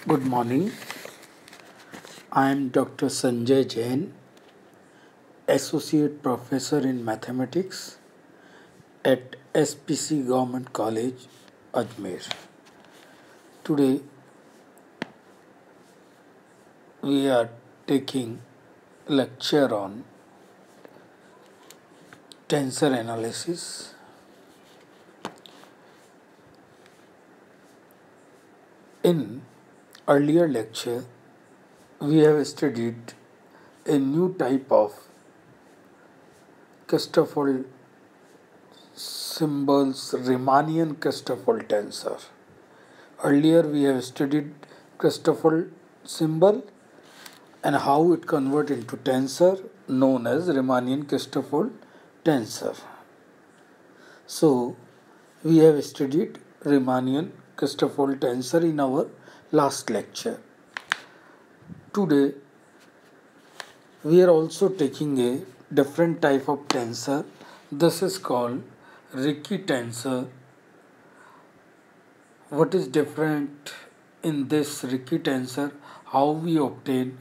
Good morning. I am Dr. Sanjay Jain, Associate Professor in Mathematics at SPC Government College, Ajmer. Today we are taking lecture on tensor analysis. In earlier lecture, we have studied a new type of Christoffel symbols Riemannian Christoffel tensor. Earlier we have studied Christoffel symbol and how it converts into tensor known as Riemannian Christoffel tensor. So we have studied Riemannian Christoffel tensor in our last lecture. Today we are also taking a different type of tensor. This is called Ricci tensor. What is different in this Ricci tensor, how we obtain,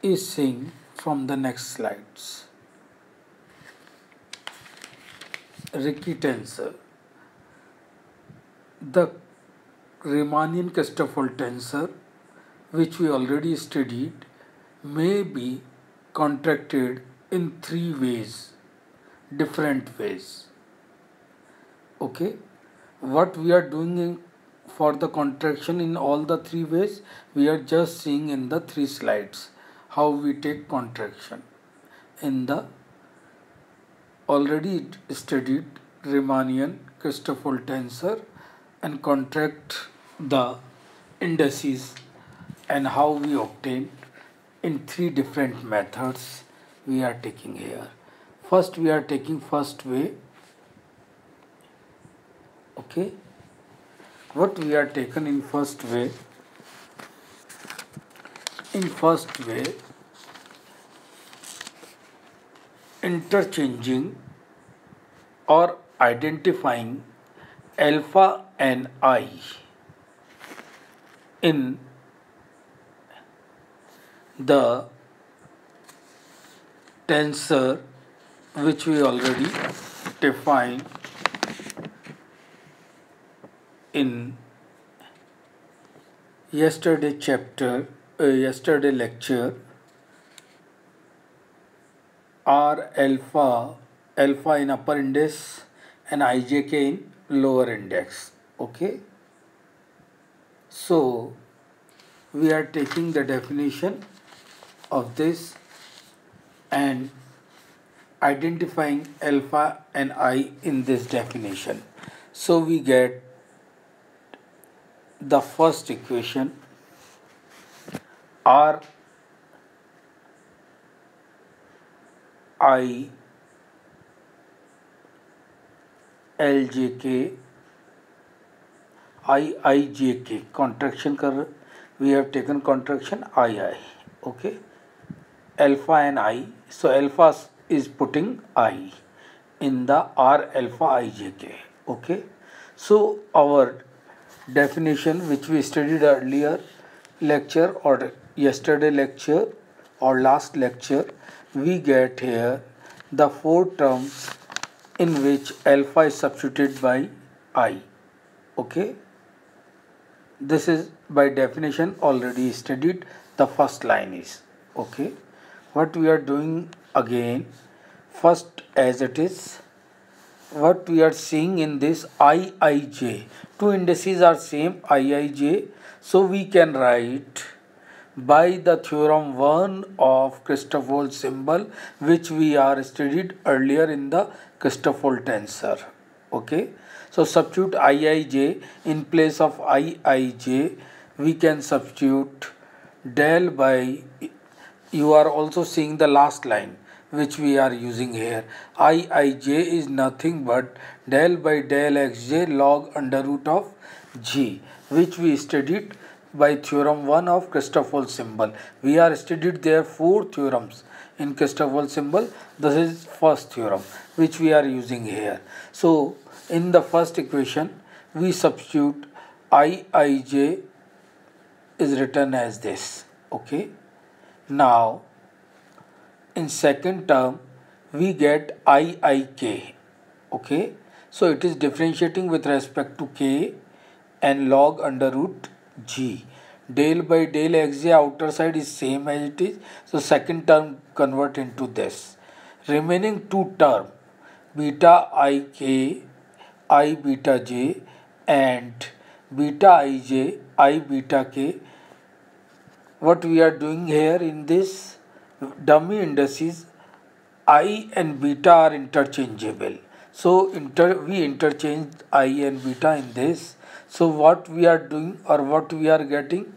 is seen from the next slides. Ricci tensor. The Riemannian Christoffel tensor, which we already studied, may be contracted in three ways, different ways. Okay, what we are doing for the contraction in all the three ways, we are just seeing in the three slides how we take contraction in the already studied Riemannian Christoffel tensor and contract the indices and how we obtain in three different methods we are taking here. First we are taking first way. Okay, what we are taken in first way, interchanging or identifying alpha and I in the tensor which we already defined in yesterday lecture. R alpha in upper index and ijk in lower index. Okay, so we are taking the definition of this and identifying alpha and I in this definition. So we get the first equation, R I LJK IIJK contraction we have taken contraction II. Okay, alpha and I, so alpha is putting I in the R alpha IJK. Okay, so our definition which we studied earlier lecture or yesterday lecture or last lecture, we get here the four terms in which alpha is substituted by I. Okay, this is by definition already studied. The first line is okay. What we are doing again, first as it is, what we are seeing in this IIJ, two indices are same IIJ, so we can write by the theorem 1 of Christoffel symbol which we are studied earlier in the Christoffel tensor. Okay, so substitute IIJ in place of IIJ, we can substitute del by, you are also seeing the last line which we are using here. IIJ is nothing but del by del xj log under root of g, which we studied by theorem 1 of Christoffel symbol. We are studied there four theorems in Christoffel symbol. This is first theorem which we are using here. So in the first equation we substitute Iij is written as this. Okay. Now in second term we get IIK. Okay. So it is differentiating with respect to k and log under root g. Del by del xj outer side is same as it is. So second term convert into this. Remaining two term beta ik, I beta j and beta ij, I beta k. What we are doing here in this dummy indices, I and beta are interchangeable. So we interchange I and beta in this. So what we are doing or what we are getting,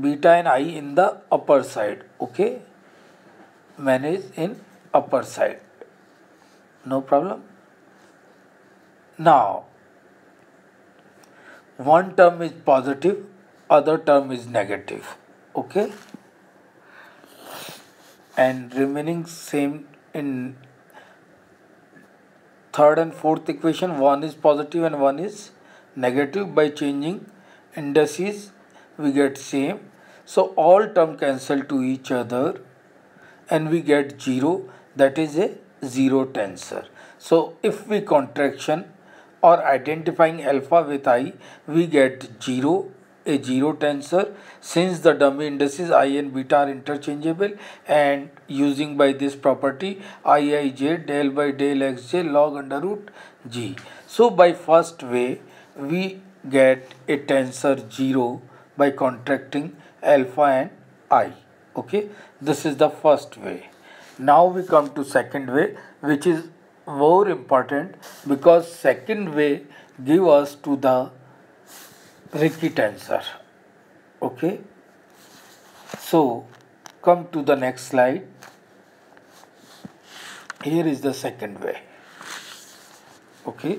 beta and I in the upper side. Okay, manage in upper side, no problem. Now one term is positive, other term is negative. Okay, and remaining same in third and fourth equation, one is positive and one is negative. By changing indices we get same. So all term cancel to each other and we get 0, that is a zero tensor. So if we contraction or identifying alpha with I, we get 0, a zero tensor, since the dummy indices I and beta are interchangeable, and using by this property Iij del by del xj log under root g. So by first way we get a tensor 0 by contracting alpha and I. Okay, this is the first way. Now we come to second way, which is more important because second way give us to the Ricci tensor. Okay, so come to the next slide. Here is the second way. Okay,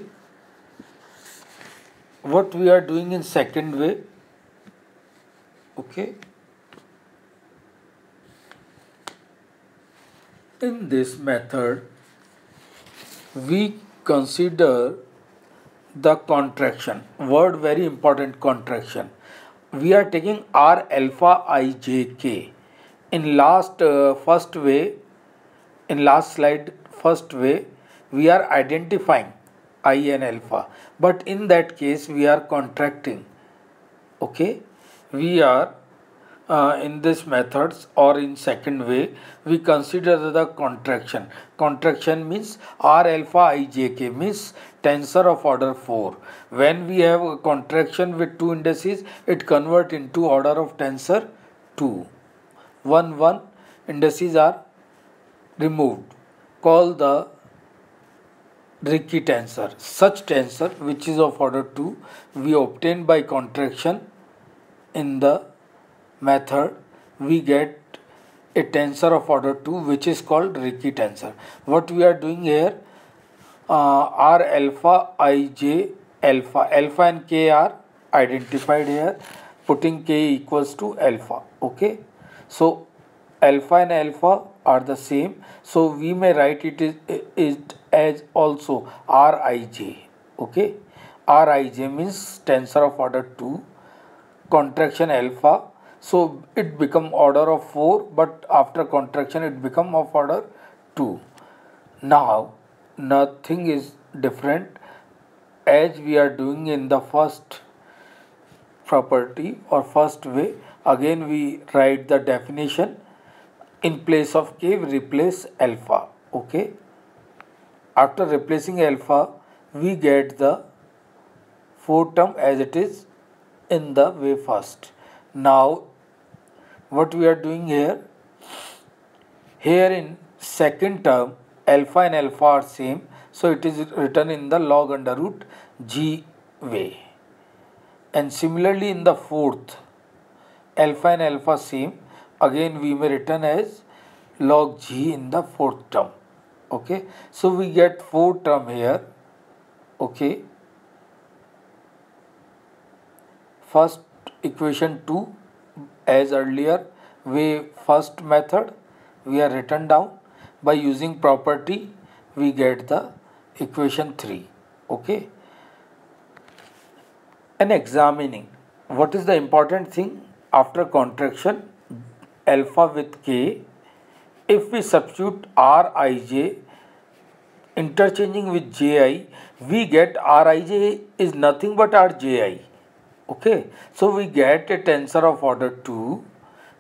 what we are doing in second way. Okay, in this method we consider the contraction. Word very important, contraction. We are taking R alpha ijk. In last first way, in last slide first way, we are identifying I and alpha. But in that case we are contracting. Okay, we are in this methods or in second way we consider the contraction. Contraction means R alpha ijk means tensor of order 4. When we have a contraction with two indices, it convert into order of tensor 2. 1 indices are removed. Call the Ricci tensor. Such tensor which is of order 2 we obtain by contraction. In the method we get a tensor of order 2 which is called Ricci tensor. What we are doing here, R alpha ij alpha, alpha and k are identified here, putting k equals to alpha. Okay, so alpha and alpha are the same, so we may write it as also Rij. Okay, Rij means tensor of order 2, contraction alpha, so it become order of 4, but after contraction it become of order 2. Now nothing is different as we are doing in the first property or first way. Again we write the definition. In place of k we replace alpha. Okay, after replacing alpha we get the 4 term as it is in the way first. Now what we are doing here, in second term alpha and alpha are same, so it is written in the log under root g way. And similarly in the fourth, alpha and alpha same, again we may written as log g in the fourth term. Okay, so we get 4 term here. Okay, first equation 2 as earlier way first method we are written down. By using property we get the equation 3. Okay, and examining what is the important thing after contraction alpha with k? If we substitute rij interchanging with ji, we get rij is nothing but rji. Okay, so we get a tensor of order 2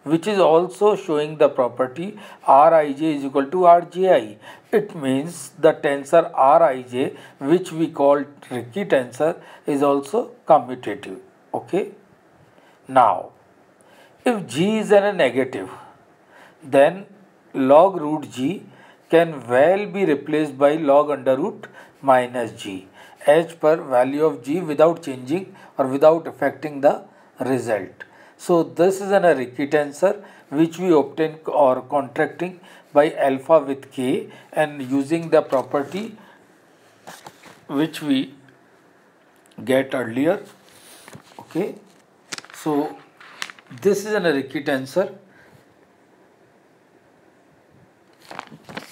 which is also showing the property rij is equal to rji. It means the tensor rij, which we call Ricci tensor, is also commutative. Okay, now if g is a negative, then log root g can well be replaced by log under root minus g as per value of g without changing or without affecting the result. So this is a Ricci tensor which we obtain or contracting by alpha with k and using the property which we get earlier. Okay, so this is a Ricci tensor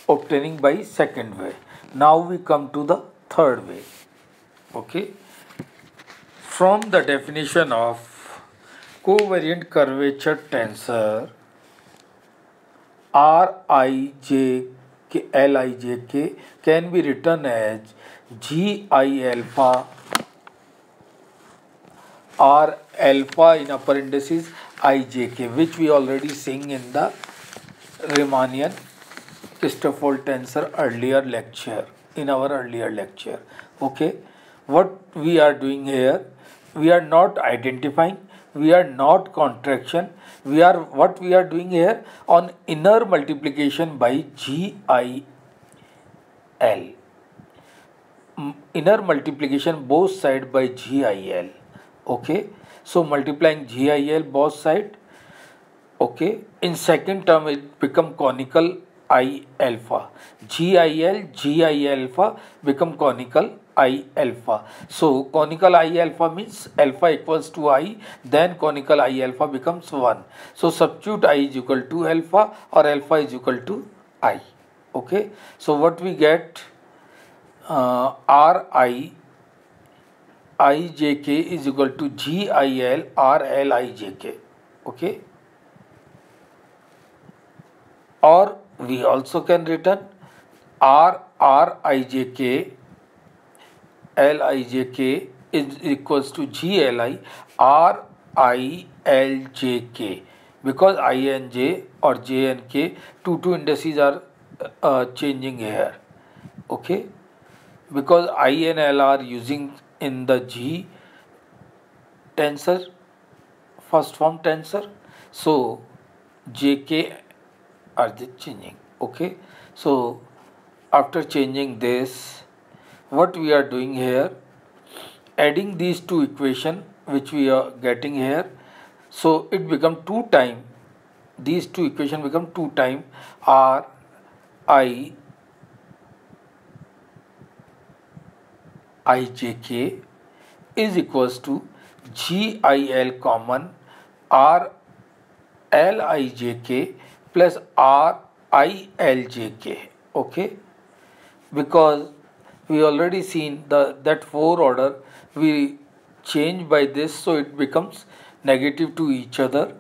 obtaining by second way. Now we come to the third way. Okay, from the definition of covariant curvature tensor, Rij Lij can be written as Gi alpha or alpha in upper indices Ijk, which we already seen in the Riemannian Christoffel tensor in our earlier lecture. Okay, what we are doing here, we are not identifying, we are not contraction, what we are doing here on inner multiplication by GIL. Inner multiplication both side by GIL. Okay, so multiplying GIL both side. Okay, in second term it become conical I alpha. GI alpha become conical I alpha. So conical I alpha means alpha equals to I, then conical I alpha becomes 1. So substitute I is equal to alpha or alpha is equal to I. Okay, so what we get, Ri Ijk is equal to GIL RL Ijk. Okay, or we also can written Rijk Lijk is equals to GLI RILJK, because I and J or J and K two indices are changing here. Okay, because I and L are using in the G tensor, first form tensor, so JK are the changing. Okay, so after changing this, what we are doing here, adding these two equation which we are getting here, so it become 2 time, these two equation become 2 time R I Ijk is equals to GIL common R Lijk plus RILJK. Okay, because we already seen that 4 order we change by this, so it becomes negative to each other,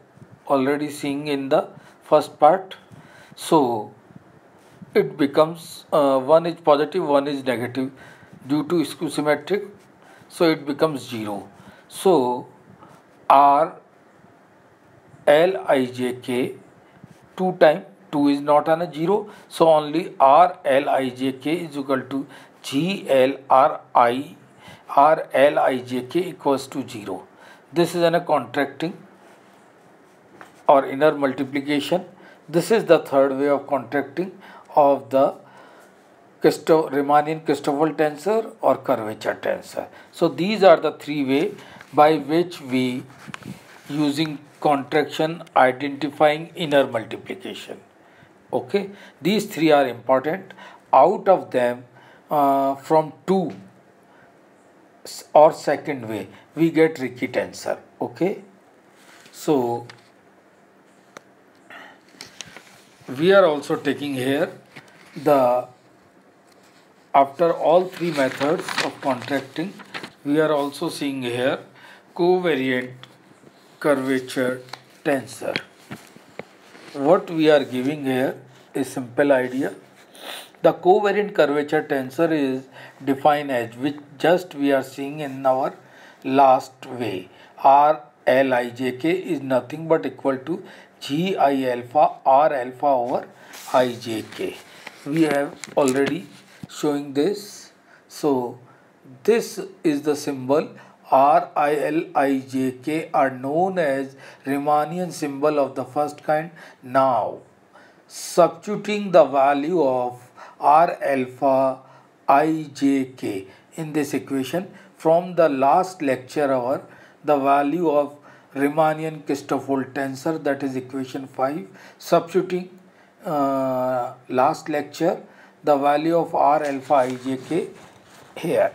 already seeing in the first part. So it becomes one is positive, one is negative due to skew symmetric, so it becomes 0. So R Lijk 2 time 2 is not on a 0, so only R Lijk is equal to GLRI RLIJK equals to 0. This is a contracting or inner multiplication. This is the third way of contracting of the Riemannian Christoffel tensor or curvature tensor. So these are the 3 ways by which we using contraction identifying inner multiplication. Okay, these 3 are important. Out of them, from 2 or second way we get Ricci tensor. Okay, so we are also taking here the, after all 3 methods of contracting, we are also seeing here covariant curvature tensor. What we are giving here is simple idea. The covariant curvature tensor is defined as, which just we are seeing in our last way. RLIJK is nothing but equal to GI alpha R alpha over IJK. We have already showing this. So this is the symbol. RILIJK are known as Riemannian symbol of the first kind. Now substituting the value of R alpha IJK in this equation from the last lecture our the value of Riemannian Christoffel tensor, that is equation 5, substituting last lecture the value of R alpha IJK here.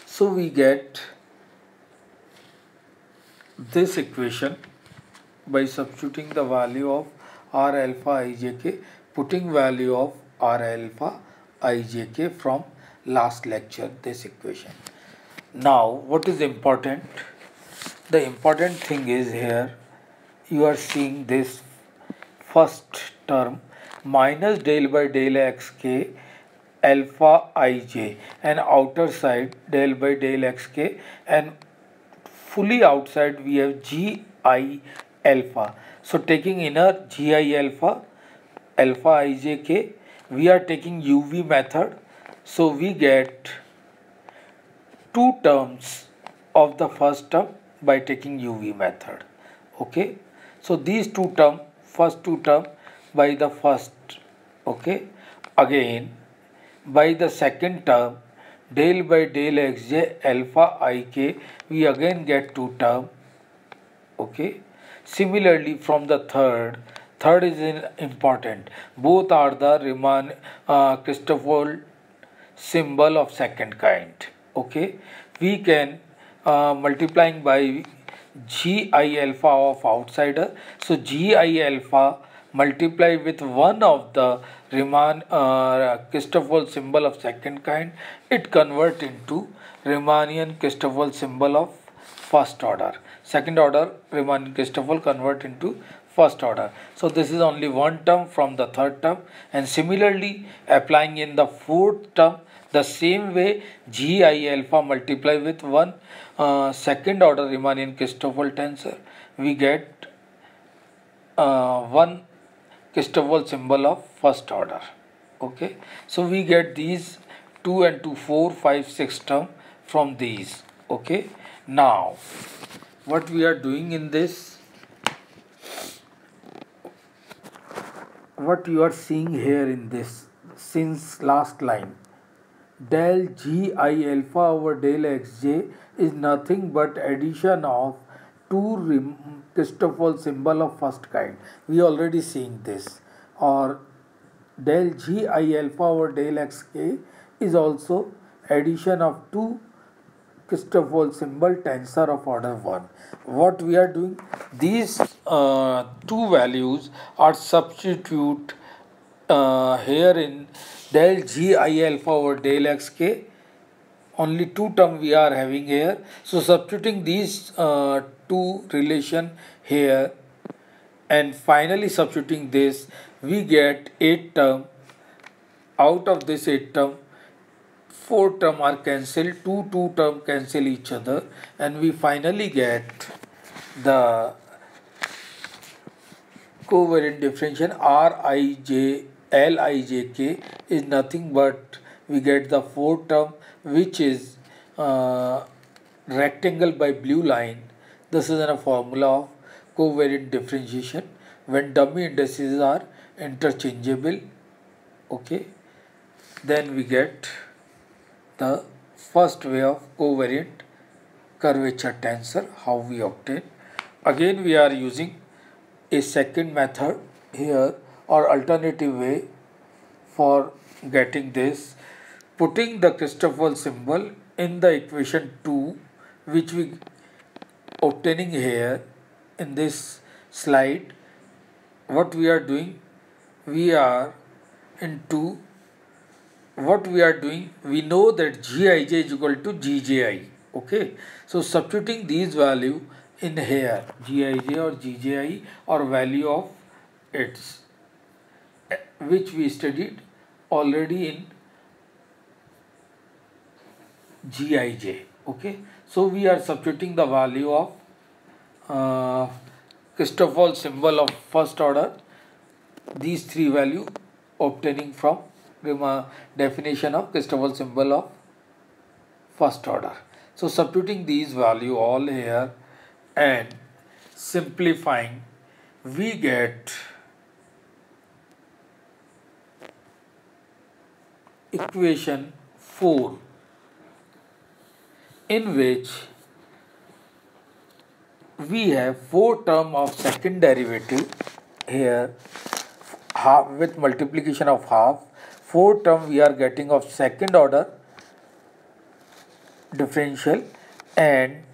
So we get this equation by substituting the value of R alpha IJK, putting value of R alpha IJK from last lecture, this equation. Now what is important? The important thing is here you are seeing this first term minus del by del xk alpha ij, and outer side del by del xk, and fully outside we have gi alpha. So taking inner gi alpha ijk, we are taking uv method, so we get two terms of the first term by taking uv method. Okay, so these two term, first two term by the first, okay, again by the second term del by del xj alpha ik, we again get two term. Okay, similarly from the third is important, both are the Riemann Christoffel symbol of second kind. Okay, we can multiplying by gi alpha of outsider, so gi alpha multiply with one of the Riemann Christoffel symbol of second kind, it convert into Riemannian Christoffel symbol of first order. Second order Riemann Christoffel convert into first order. So this is only one term from the third term, and similarly applying in the fourth term the same way gi alpha multiply with one second order Riemannian Christoffel tensor, we get one Christoffel symbol of first order. Okay, so we get these 2 and 2 4 5 6 term from these. Okay, now what we are doing in this, what you are seeing here in this, since last line, del gi alpha over del xj is nothing but addition of two Christoffel symbol of first kind. We already seeing this. Or del gi alpha over del xk is also addition of two Christoffel symbol tensor of order 1. What we are doing, these two values are substitute here in del gi alpha over del xk. Only two term we are having here, so substituting these two relation here and finally substituting this, we get 8 term. Out of this 8 term, 4 term are cancelled, 2 term cancel each other, and we finally get the covariant differential Rijk is nothing but we get the 4 term, which is rectangle by blue line. This is a formula of covariant differentiation when dummy indices are interchangeable. Okay, then we get the first way of covariant curvature tensor, how we obtain. Again we are using a second method here, or alternative way for getting this, putting the Christoffel symbol in the equation 2, which we obtaining here in this slide. What we are doing, we are into what we are doing, we know that Gij is equal to Gji. Okay, so substituting these value in here Gij or Gji or value of its, which we studied already in Gij. Okay, so we are substituting the value of Christoffel symbol of first order, these three value obtaining from definition of Christoffel symbol of first order. So substituting these value all here and simplifying, we get equation 4, in which we have 4 term of second derivative here, half with multiplication of half, 4 term we are getting of second order differential, and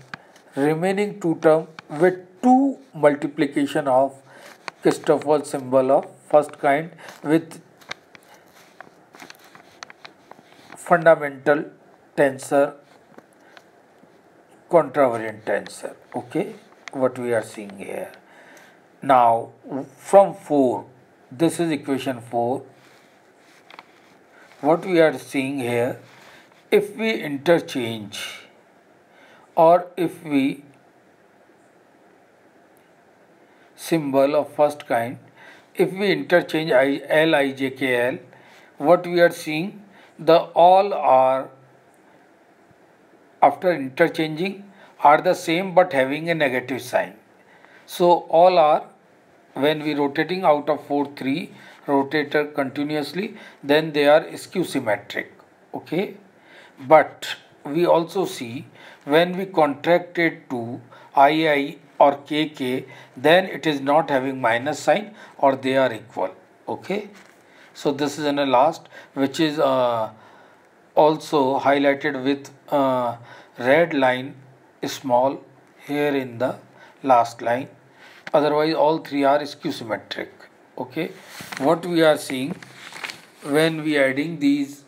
remaining 2 term with 2 multiplication of Christoffel symbol of first kind with fundamental tensor, contravariant tensor. Okay, what we are seeing here. Now from 4, this is equation 4. What we are seeing here, if we interchange or if we symbol of first kind, if we interchange L, I, J, K, L, what we are seeing, the all are after interchanging are the same but having a negative sign. So all are, when we rotating out of 4 3 rotator continuously, then they are skew symmetric. Okay, but we also see when we contract it to II or KK, then it is not having minus sign or they are equal. Okay, so this is in the last, which is also highlighted with red line small here in the last line. Otherwise all three are skew symmetric. Okay, what we are seeing, when we adding these,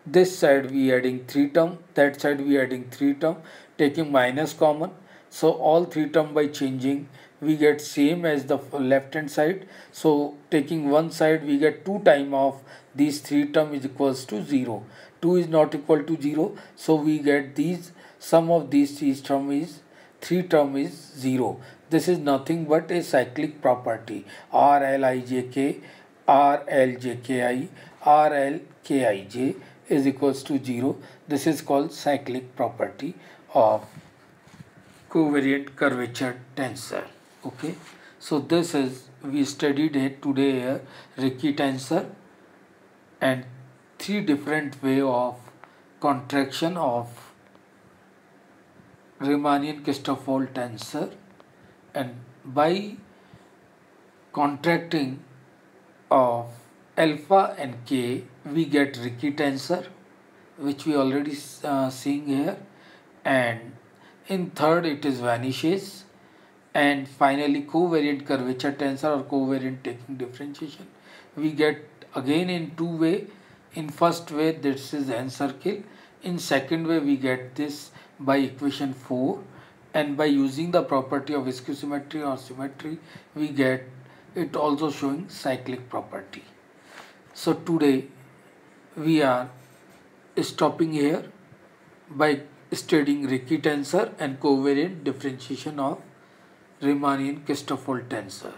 this side we adding 3 term, that side we adding 3 term, taking minus common, so all 3 term by changing we get same as the left hand side. So taking one side we get 2 time of these 3 term is equals to 0. 2 is not equal to 0, so we get these sum of these 3 term is 0. This is nothing but a cyclic property. RLIJK, RLJKI, RLKIJ is equals to 0. This is called cyclic property of covariant curvature tensor. Okay, so this is, we studied it today here, Ricci tensor and 3 different way of contraction of Riemannian-Christoffel tensor, and by contracting of alpha and k we get Ricci tensor, which we already seeing here, and in third it is vanishes, and finally covariant curvature tensor or covariant taking differentiation we get again in 2 way. In first way this is n circle, in second way we get this by equation 4, and by using the property of skew symmetry or symmetry we get it also showing cyclic property. So today we are stopping here by studying Ricci tensor and covariant differentiation of Riemannian-Christoffel tensor.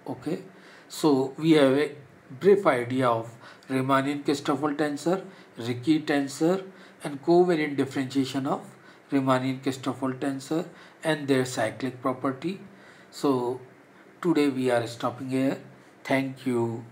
Okay, so we have a brief idea of Riemannian-Christoffel tensor, Ricci tensor, and covariant differentiation of Riemannian-Christoffel tensor and their cyclic property. So today we are stopping here. Thank you.